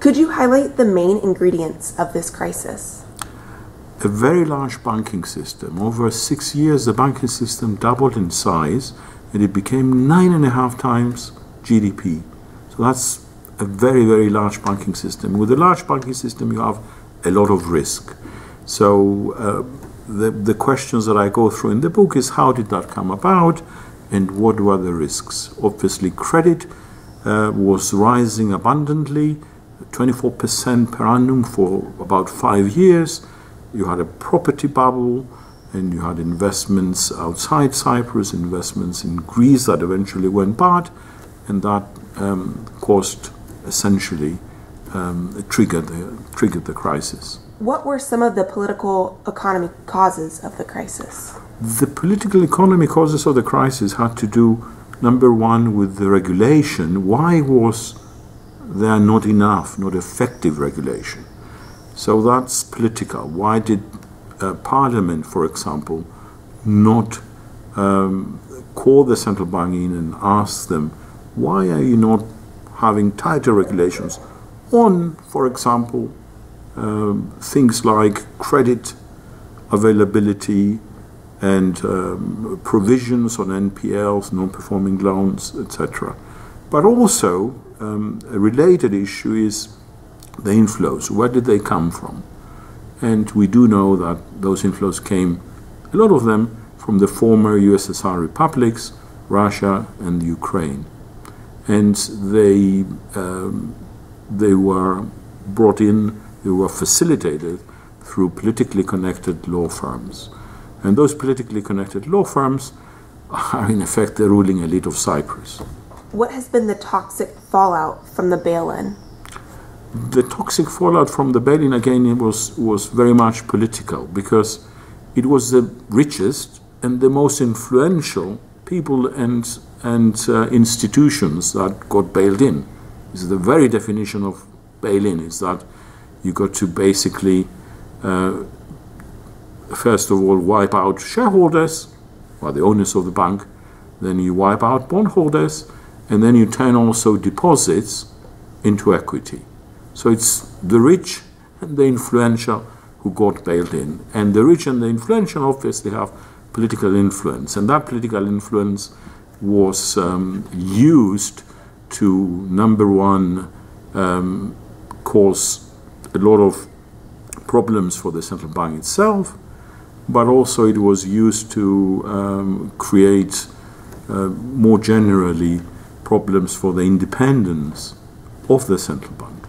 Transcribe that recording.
Could you highlight the main ingredients of this crisis? A very large banking system. Over 6 years, the banking system doubled in size, and it became 9.5 times GDP. So that's a very, very large banking system. With a large banking system, you have a lot of risk. So the questions that I go through in the book is how did that come about, and what were the risks? Obviously, credit was rising abundantly, 24% per annum for about 5 years. You had a property bubble, and you had investments outside Cyprus, investments in Greece that eventually went bad, and that caused, essentially, triggered the crisis. What were some of the political economy causes of the crisis? The political economy causes of the crisis had to do, number one, with the regulation. Why was there not enough, not effective regulation? So that's political. Why did Parliament, for example, not call the central bank in and ask them, why are you not having tighter regulations on, for example, things like credit availability and provisions on NPLs, non-performing loans, etc. But also, a related issue is the inflows. Where did they come from? And we do know that those inflows came, a lot of them, from the former USSR republics, Russia and Ukraine. And they were brought in, they were facilitated through politically connected law firms. And those politically connected law firms are in effect the ruling elite of Cyprus. What has been the toxic fallout from the bail-in? The toxic fallout from the bail-in, again, it was very much political, because it was the richest and the most influential people and institutions that got bailed in. This is the very definition of bail-in, is that you got to basically, first of all, wipe out shareholders, or the owners of the bank, then you wipe out bondholders, and then you turn also deposits into equity. So it's the rich and the influential who got bailed in. And the rich and the influential obviously have political influence. And that political influence was used to, number one, cause a lot of problems for the central bank itself, but also it was used to create more generally problems for the independence of the central bank.